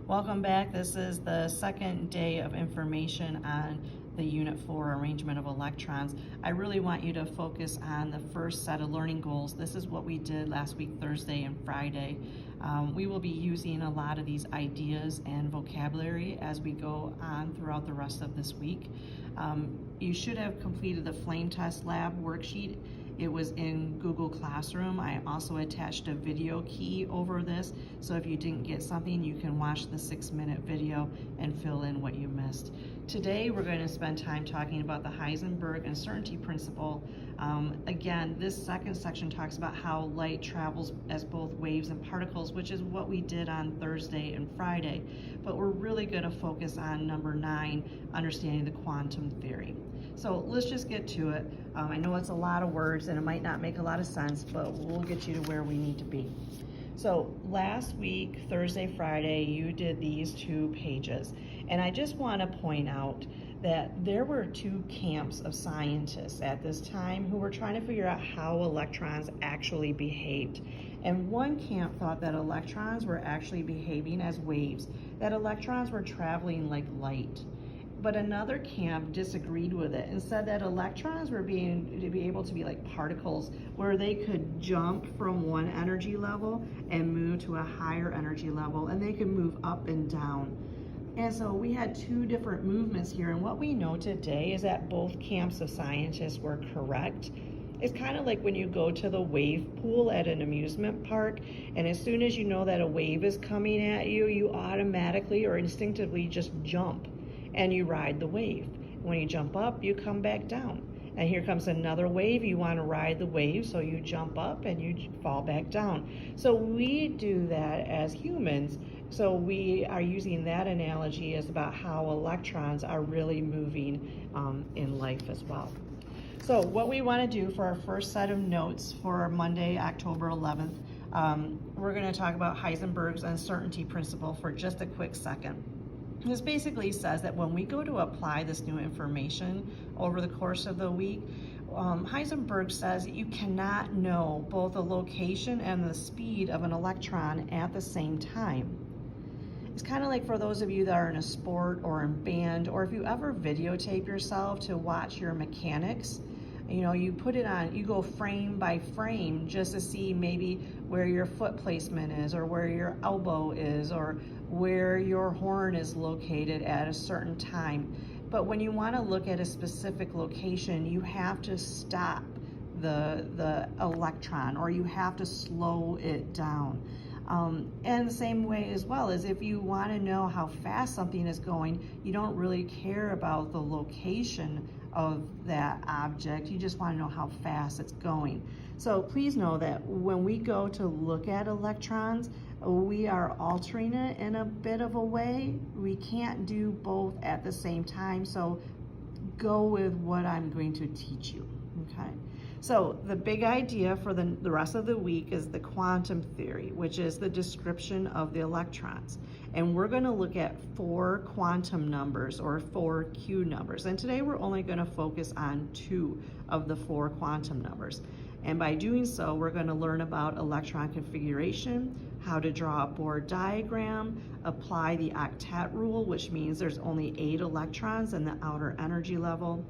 Welcome back. This is the second day of information on the Unit 4 arrangement of electrons. I really want you to focus on the first set of learning goals. This is what we did last week, Thursday and Friday. We will be using a lot of these ideas and vocabulary as we go on throughout the rest of this week. You should have completed the flame test lab worksheet. It was in Google Classroom. I also attached a video key over this, so if you didn't get something, you can watch the 6-minute video and fill in what you missed. Today, we're going to spend time talking about the Heisenberg uncertainty principle. Again, this second section talks about how light travels as both waves and particles, which is what we did on Thursday and Friday. But we're really going to focus on number 9, understanding the quantum theory. So let's just get to it. I know it's a lot of words and it might not make a lot of sense, but we'll get you to where we need to be. So last week, Thursday, Friday, you did these 2 pages. And I just want to point out that there were 2 camps of scientists at this time who were trying to figure out how electrons actually behaved. And one camp thought that electrons were actually behaving as waves, that electrons were traveling like light. But another camp disagreed with it and said that electrons were able to be like particles, where they could jump from one energy level and move to a higher energy level, and they could move up and down. And so we had 2 different movements here, and what we know today is that both camps of scientists were correct. It's kind of like when you go to the wave pool at an amusement park, and as soon as you know that a wave is coming at you, you automatically or instinctively just jump and you ride the wave. When you jump up, you come back down. And here comes another wave, you want to ride the wave, so you jump up and you fall back down. So we do that as humans. So we are using that analogy as about how electrons are really moving in life as well. So what we want to do for our first set of notes for Monday, October 11th, we're going to talk about Heisenberg's uncertainty principle for just a quick second. This basically says that when we go to apply this new information over the course of the week, Heisenberg says that you cannot know both the location and the speed of an electron at the same time. It's kind of like for those of you that are in a sport or in band, or if you ever videotape yourself to watch your mechanics, you know, you put it on, you go frame by frame just to see maybe where your foot placement is, or where your elbow is, or where your horn is located at a certain time. But when you want to look at a specific location, you have to stop the electron, or you have to slow it down. And the same way as well as if you want to know how fast something is going, you don't really care about the location of that object, you just want to know how fast it's going. So please know that when we go to look at electrons, we are altering it in a bit of a way. We can't do both at the same time, so go with what I'm going to teach you, okay? So the big idea for the rest of the week is the quantum theory, which is the description of the electrons. And we're going to look at 4 quantum numbers, or 4 Q numbers. And today we're only going to focus on 2 of the 4 quantum numbers. And by doing so, we're going to learn about electron configuration, how to draw a Bohr diagram, apply the octet rule, which means there's only 8 electrons in the outer energy level.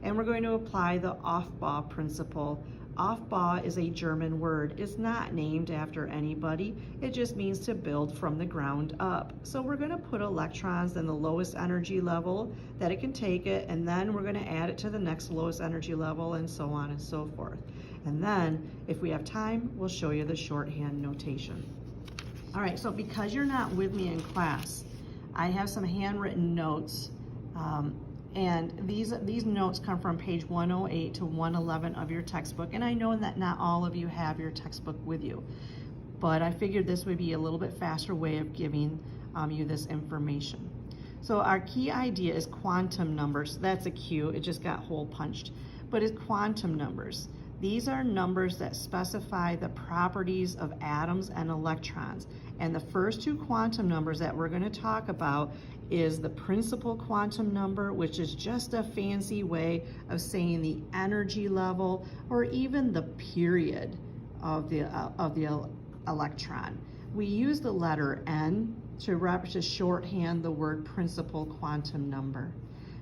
And we're going to apply the Aufbau principle. Aufbau is a German word. It's not named after anybody. It just means to build from the ground up. So we're going to put electrons in the lowest energy level that it can take it, and then we're going to add it to the next lowest energy level, and so on and so forth. And then, if we have time, we'll show you the shorthand notation. All right, so because you're not with me in class, I have some handwritten notes. And these notes come from page 108 to 111 of your textbook. And I know that not all of you have your textbook with you, but I figured this would be a little bit faster way of giving you this information. So our key idea is quantum numbers. That's a Q, it just got hole punched. But it's quantum numbers. These are numbers that specify the properties of atoms and electrons. And the first 2 quantum numbers that we're going to talk about is the principal quantum number, which is just a fancy way of saying the energy level or even the period of the electron. We use the letter N to shorthand the word principal quantum number.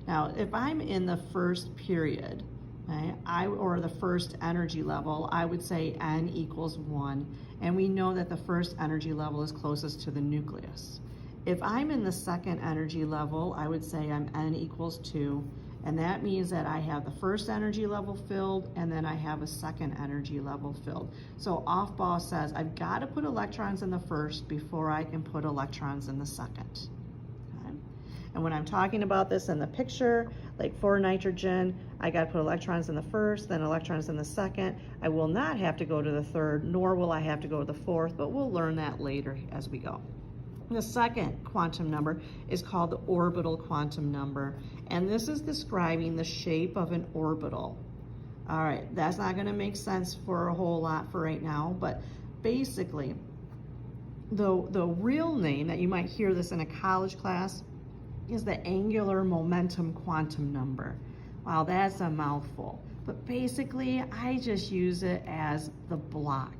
Now, if I'm in the first period, right, or the first energy level, I would say n equals 1, and we know that the first energy level is closest to the nucleus. If I'm in the second energy level, I would say I'm n equals 2, and that means that I have the first energy level filled, and then I have a second energy level filled. So Aufbau says I've got to put electrons in the first before I can put electrons in the second. Okay? And when I'm talking about this in the picture, like for nitrogen, I got to put electrons in the first, then electrons in the second. I will not have to go to the third, nor will I have to go to the fourth, but we'll learn that later as we go. The second quantum number is called the orbital quantum number, and this is describing the shape of an orbital. All right, that's not going to make sense for a whole lot for right now, but basically, the real name that you might hear this in a college class is the angular momentum quantum number. Wow, that's a mouthful, but basically, I just use it as the block.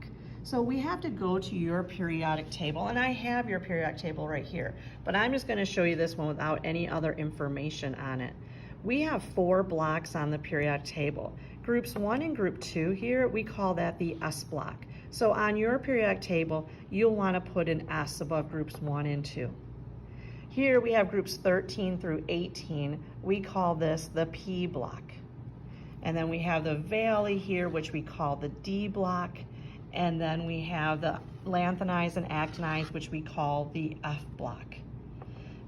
So we have to go to your periodic table, and I have your periodic table right here, but I'm just going to show you this one without any other information on it. We have 4 blocks on the periodic table. Groups 1 and group 2 here, we call that the S block. So on your periodic table, you'll want to put an S above groups 1 and 2. Here we have groups 13 through 18. We call this the P block. And then we have the valley here, which we call the D block. And then we have the lanthanides and actinides, which we call the F block.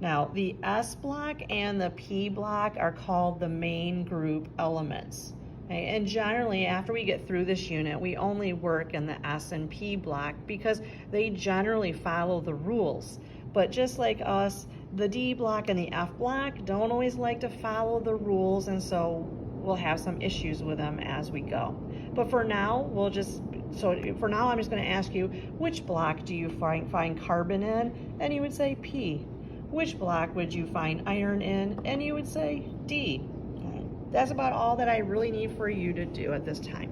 Now, the S block and the P block are called the main group elements. Okay? And generally, after we get through this unit, we only work in the S and P block because they generally follow the rules. But just like us, the D block and the F block don't always like to follow the rules, and so we'll have some issues with them as we go. But for now, I'm just going to ask you, which block do you find carbon in? And you would say P. Which block would you find iron in? And you would say D. Okay? That's about all that I really need for you to do at this time.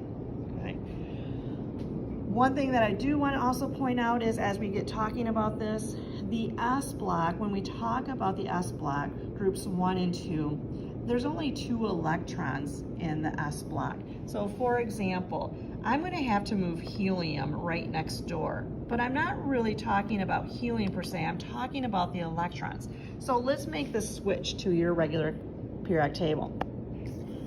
Okay? One thing that I do want to also point out is, as we get talking about this, the S block, when we talk about the S block, groups 1 and 2, there's only 2 electrons in the S block. So for example, I'm going to have to move helium right next door, but I'm not really talking about helium per se, I'm talking about the electrons. So let's make the switch to your regular periodic table.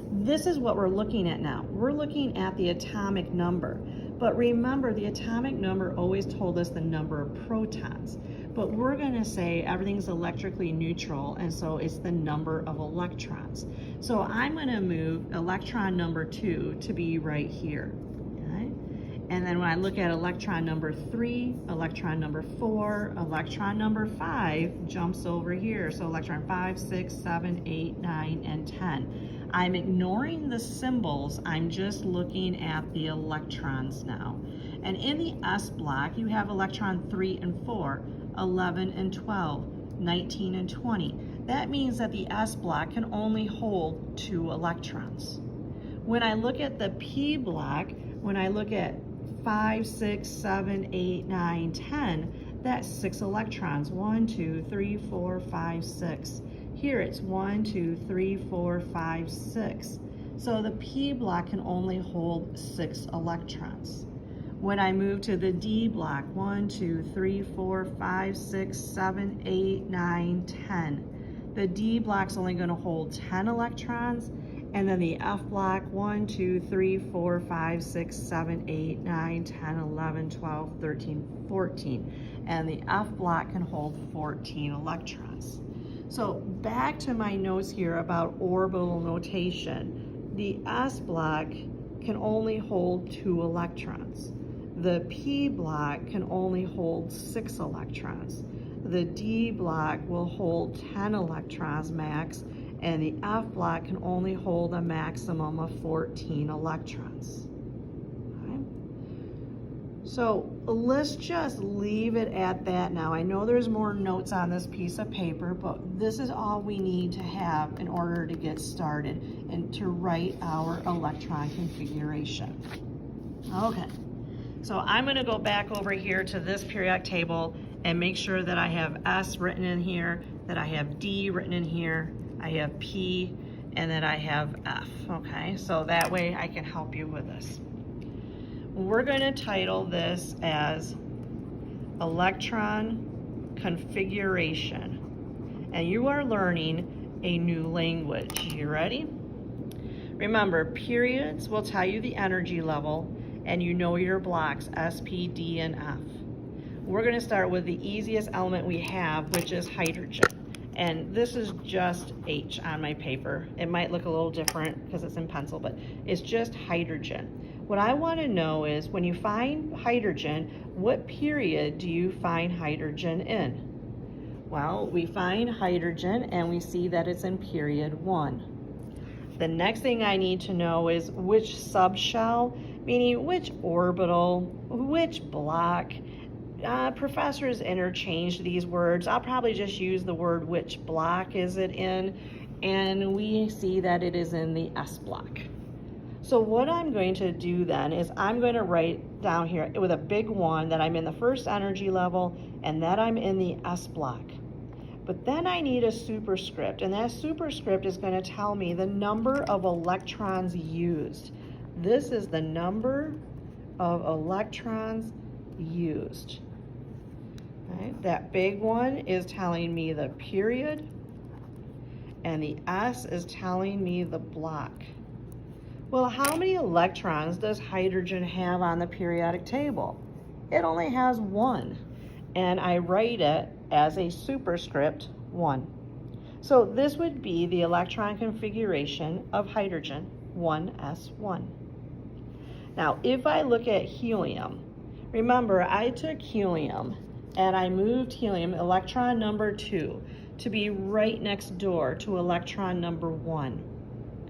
This is what we're looking at now. We're looking at the atomic number, but remember the atomic number always told us the number of protons. But we're going to say everything's electrically neutral, and so it's the number of electrons. So I'm going to move electron number 2 to be right here. Okay? And then when I look at electron number 3, electron number 4, electron number 5 jumps over here. So electron 5, 6, 7, 8, 9, and 10. I'm ignoring the symbols. I'm just looking at the electrons now. And in the S block, you have electron 3 and 4. 11 and 12, 19 and 20. That means that the S block can only hold 2 electrons. When I look at the P block, when I look at 5, 6, 7, 8, 9, 10, that's 6 electrons. 1, 2, 3, 4, 5, 6. Here it's 1, 2, 3, 4, 5, 6. So the P block can only hold 6 electrons. When I move to the D block, 1, 2, 3, 4, 5, 6, 7, 8, 9, 10. The D block's only going to hold 10 electrons, and then the F block, 1, 2, 3, 4, 5, 6, 7, 8, 9, 10, 11, 12, 13, 14. And the F block can hold 14 electrons. So back to my notes here about orbital notation. The S block can only hold 2 electrons. The P block can only hold 6 electrons. The D block will hold 10 electrons max, and the F block can only hold a maximum of 14 electrons. Okay? So let's just leave it at that now. I know there's more notes on this piece of paper, but this is all we need to have in order to get started and to write our electron configuration. Okay. So I'm going to go back over here to this periodic table, and make sure that I have S written in here, that I have D written in here, I have P, and that I have F, okay? So that way I can help you with this. We're going to title this as Electron Configuration, and you are learning a new language. You ready? Remember, periods will tell you the energy level, and you know your blocks, S, P, D, and F. We're going to start with the easiest element we have, which is hydrogen. And this is just H on my paper. It might look a little different because it's in pencil, but it's just hydrogen. What I want to know is, when you find hydrogen, what period do you find hydrogen in? Well, we find hydrogen and we see that it's in period 1. The next thing I need to know is which subshell, meaning which orbital, which block. Professors interchange these words. I'll probably just use the word which block is it in, and we see that it is in the S block. So what I'm going to do then is I'm going to write down here with a big 1 that I'm in the first energy level and that I'm in the S block. But then I need a superscript, and that superscript is going to tell me the number of electrons used. This is the number of electrons used. Right? That big 1 is telling me the period, and the S is telling me the block. Well, how many electrons does hydrogen have on the periodic table? It only has 1, and I write it as a superscript 1. So this would be the electron configuration of hydrogen, 1s1. Now, if I look at helium, remember I took helium and I moved helium, electron number 2, to be right next door to electron number 1.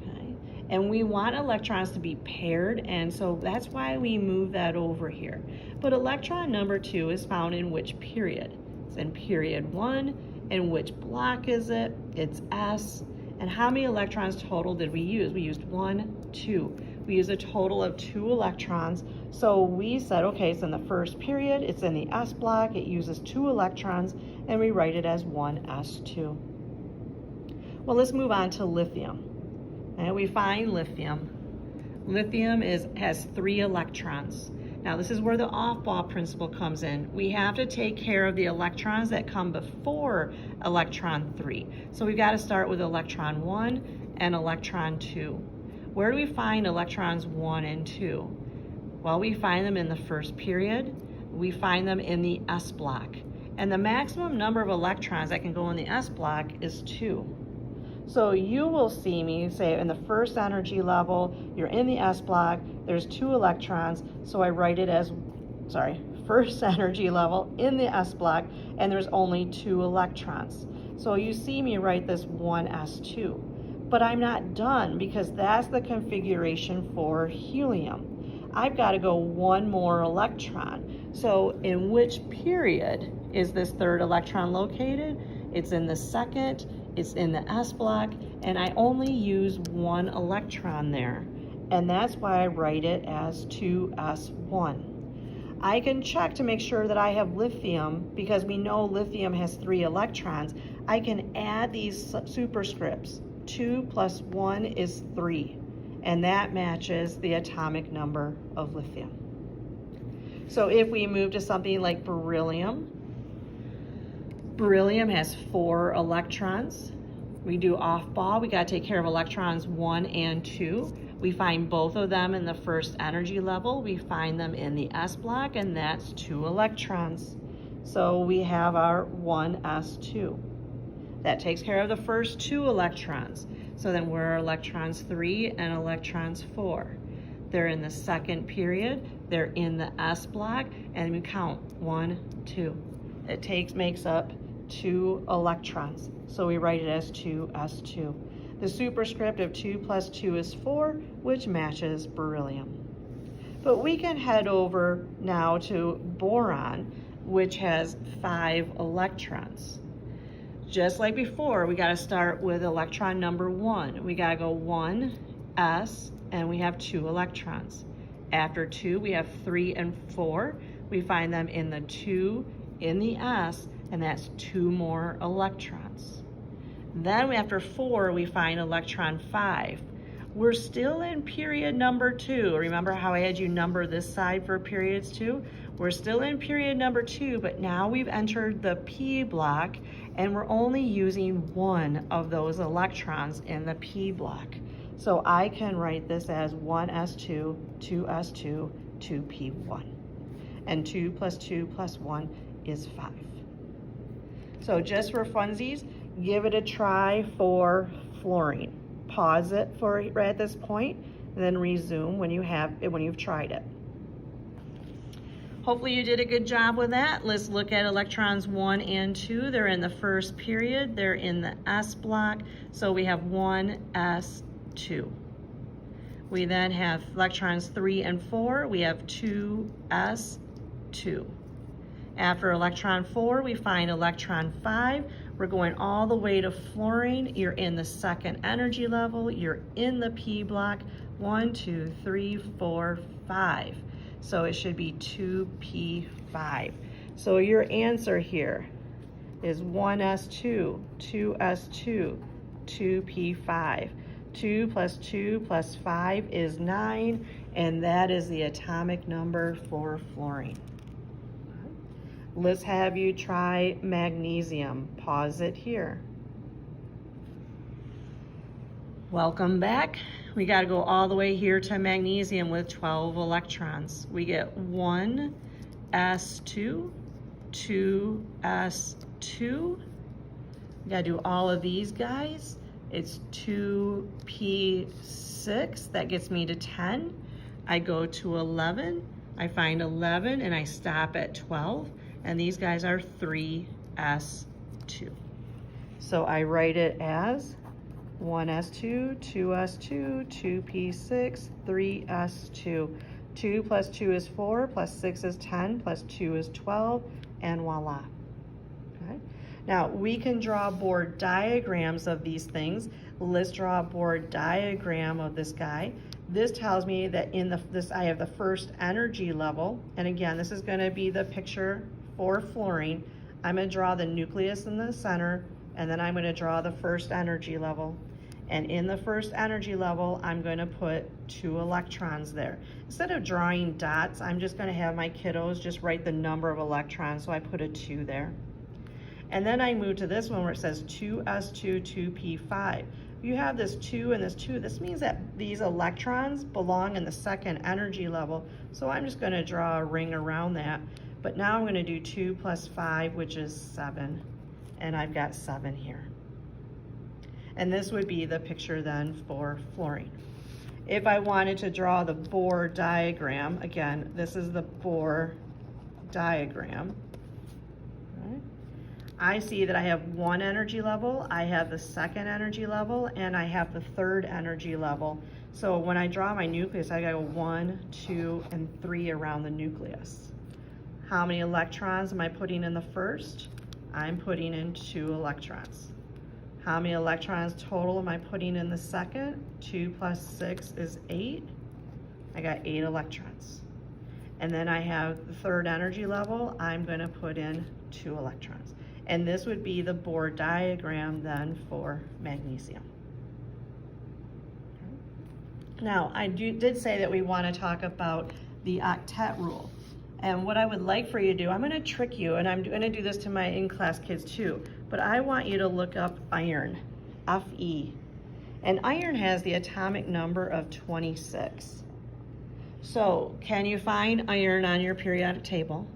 Okay? And we want electrons to be paired, and so that's why we move that over here. But electron number 2 is found in which period? It's in period 1. And which block is it? It's S. And how many electrons total did we use? We used 1, 2. We used a total of 2 electrons. So we said, okay, it's in the first period, it's in the S block, it uses 2 electrons, and we write it as 1s2. Well, let's move on to lithium. And we find lithium. Lithium has 3 electrons. Now, this is where the off-ball principle comes in. We have to take care of the electrons that come before electron 3. So we've got to start with electron 1 and electron 2. Where do we find electrons 1 and 2? Well, we find them in the first period. We find them in the S block. And the maximum number of electrons that can go in the S block is 2. So you will see me say in the first energy level, you're in the S block, there's 2 electrons, so I write it as, first energy level in the S block, and there's only 2 electrons. So you see me write this 1s2. But I'm not done, because that's the configuration for helium. I've got to go 1 more electron. So in which period is this 3rd electron located? It's in the 2nd. It's in the S block, and I only use 1 electron there, and that's why I write it as 2s1. I can check to make sure that I have lithium, because we know lithium has 3 electrons. I can add these superscripts. 2 plus 1 is 3, and that matches the atomic number of lithium. So if we move to something like beryllium, beryllium has 4 electrons. We do off-ball. We got to take care of electrons 1 and 2. We find both of them in the first energy level. We find them in the S block, and that's 2 electrons. So we have our 1s2. That takes care of the first 2 electrons. So then where are electrons 3 and electrons 4? They're in the second period. They're in the S block, and we count 1, 2. It makes up 2 electrons. So we write it as 2s2. The superscript of 2 plus 2 is 4, which matches beryllium. But we can head over now to boron, which has 5 electrons. Just like before, we got to start with electron number 1. We got to go 1, S, and we have 2 electrons. After 2, we have 3 and 4. We find them in the 2 in the S, and that's 2 more electrons. Then after 4, we find electron 5. We're still in period number 2. Remember how I had you number this side for periods 2? We're still in period number 2, but now we've entered the P block, and we're only using 1 of those electrons in the P block. So I can write this as 1s2, 2s2, 2p1. And 2 plus 2 plus 1 is 5. So just for funsies, give it a try for fluorine. Pause it for right at this point, and then resume when you've tried it. Hopefully you did a good job with that. Let's look at electrons 1 and 2. They're in the first period. They're in the S block. So we have 1s2. We then have electrons 3 and 4. We have 2s2. After electron 4, we find electron 5. We're going all the way to fluorine. You're in the second energy level. You're in the P block. 1, 2, 3, 4, 5. So it should be 2p5. So your answer here is 1s2, 2s2, 2p5. 2 plus 2 plus 5 is 9, and that is the atomic number for fluorine. Let's have you try magnesium. Pause it here. Welcome back. We got to go all the way here to magnesium with 12 electrons. We get 1s2, 2s2. We got to do all of these guys. It's 2p6. That gets me to 10. I go to 11. I find 11 and I stop at 12. And these guys are 3s2. So I write it as 1s2, 2s2, 2p6, 3s2. 2 plus 2 is 4, plus 6 is 10, plus 2 is 12, and voila. Okay. Now we can draw board diagrams of these things. Let's draw a board diagram of this guy. This tells me that in this I have the first energy level, and again, this is going to be the picture for fluorine. I'm going to draw the nucleus in the center, and then I'm going to draw the first energy level. And in the first energy level, I'm going to put 2 electrons there. Instead of drawing dots, I'm just going to have my kiddos just write the number of electrons, so I put a 2 there. And then I move to this one where it says 2s2, 2p5. You have this 2 and this 2. This means that these electrons belong in the second energy level, so I'm just going to draw a ring around that. But now I'm going to do 2 plus 5, which is 7, and I've got 7 here. And this would be the picture then for fluorine. If I wanted to draw the Bohr diagram, again, this is the Bohr diagram. Right. I see that I have 1 energy level, I have the second energy level, and I have the third energy level. So when I draw my nucleus, I go 1, 2, and 3 around the nucleus. How many electrons am I putting in the first? I'm putting in 2 electrons. How many electrons total am I putting in the second? 2 plus 6 is 8. I got 8 electrons. And then I have the third energy level. I'm going to put in 2 electrons. And this would be the Bohr diagram then for magnesium. Now, I did say that we want to talk about the octet rule. And what I would like for you to do, I'm going to trick you, and I'm going to do this to my in-class kids too, but I want you to look up iron, Fe. And iron has the atomic number of 26. So can you find iron on your periodic table?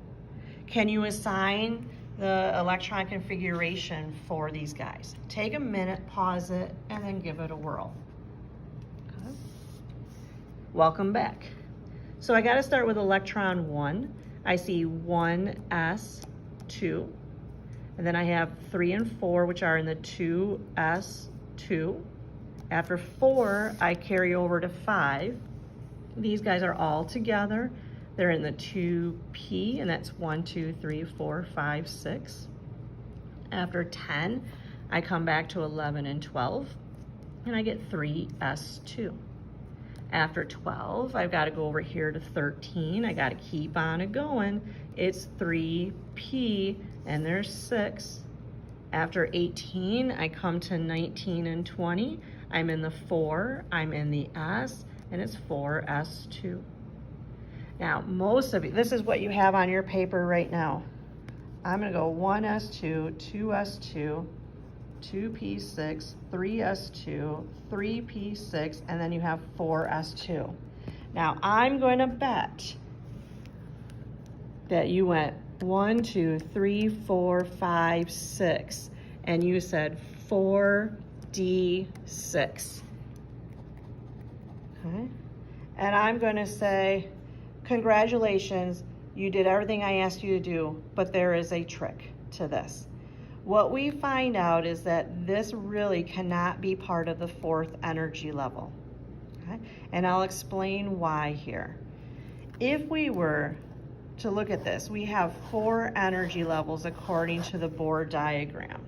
Can you assign the electron configuration for these guys? Take a minute, pause it, and then give it a whirl. Okay. Welcome back. So I got to start with electron 1. I see 1s2, and then I have 3 and 4, which are in the 2s2. After 4, I carry over to 5. These guys are all together. They're in the 2p, and that's 1, 2, 3, 4, 5, 6. After 10, I come back to 11 and 12, and I get 3s2. After 12, I've got to go over here to 13. I got to keep on it going. It's 3p, and there's 6. After 18, I come to 19 and 20. I'm in the 4, I'm in the S, and it's 4s2. Now, most of you, this is what you have on your paper right now. I'm gonna go 1s2, 2s2, 2p6, 3s2, 3p6, and then you have 4s2. Now, I'm going to bet that you went 1, 2, 3, 4, 5, 6, and you said 4d6. Okay? And I'm going to say, congratulations, you did everything I asked you to do, but there is a trick to this. What we find out is that this really cannot be part of the 4th energy level. Okay? And I'll explain why here. If we were to look at this, we have 4 energy levels according to the Bohr diagram.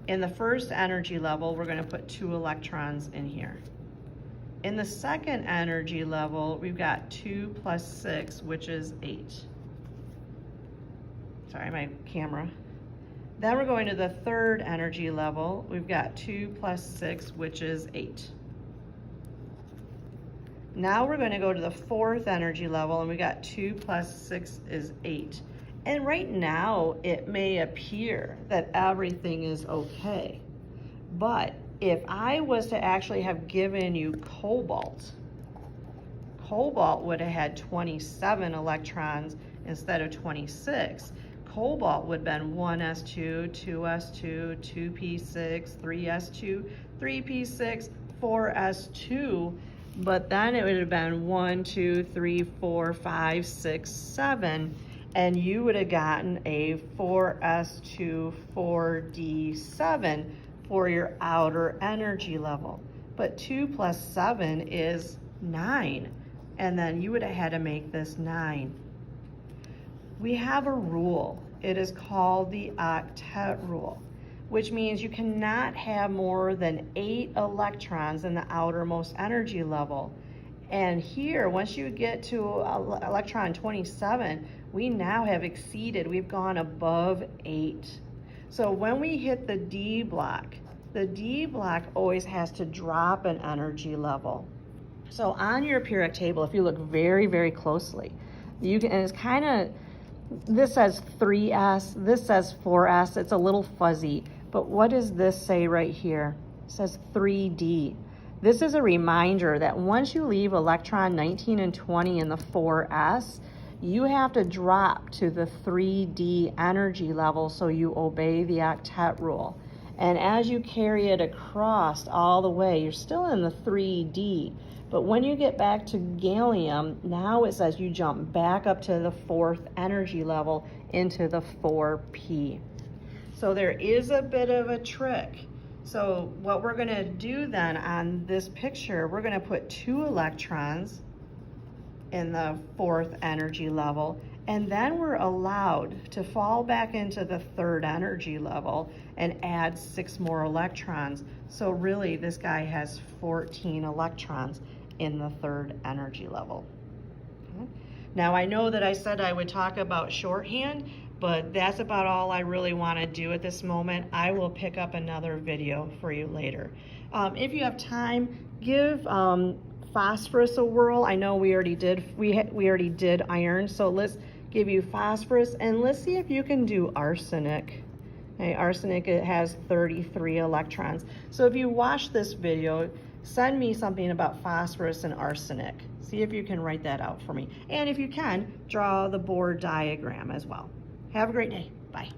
In the first energy level, we're going to put 2 electrons in here. In the second energy level, we've got 2 plus 6, which is 8. Sorry, my camera. Then we're going to the third energy level. We've got 2 plus 6, which is 8. Now we're going to go to the 4th energy level, and we got 2 plus 6 is 8. And right now, it may appear that everything is okay. But if I was to actually have given you cobalt, cobalt would have had 27 electrons instead of 26. Cobalt would have been 1s2, 2s2, 2p6, 3s2, 3p6, 4s2, but then it would have been 1, 2, 3, 4, 5, 6, 7, and you would have gotten a 4s2, 4d7 for your outer energy level. But 2 plus 7 is 9, and then you would have had to make this 9. We have a rule. It is called the octet rule, which means you cannot have more than 8 electrons in the outermost energy level. And here, once you get to electron 27, we now have exceeded, we've gone above 8. So when we hit the D block always has to drop an energy level. So on your periodic table, if you look very, very closely, you can, and it's kind of, this says 3s, this says 4s, it's a little fuzzy, but what does this say right here? It says 3d. This is a reminder that once you leave electron 19 and 20 in the 4s, you have to drop to the 3d energy level so you obey the octet rule. And as you carry it across all the way, you're still in the 3d. But when you get back to gallium, now it says you jump back up to the 4th energy level into the 4p. So there is a bit of a trick. So what we're going to do then on this picture, we're going to put 2 electrons in the 4th energy level, and then we're allowed to fall back into the 3rd energy level and add 6 more electrons. So really this guy has 14 electrons in the 3rd energy level. Okay. Now I know that I said I would talk about shorthand, but that's about all I really want to do at this moment. I will pick up another video for you later. If you have time, give phosphorus a whirl. I know we already did iron, so let's give you phosphorus, and let's see if you can do arsenic. Okay, arsenic, it has 33 electrons. So if you watch this video, send me something about phosphorus and arsenic. See if you can write that out for me. And if you can, draw the Bohr diagram as well. Have a great day. Bye.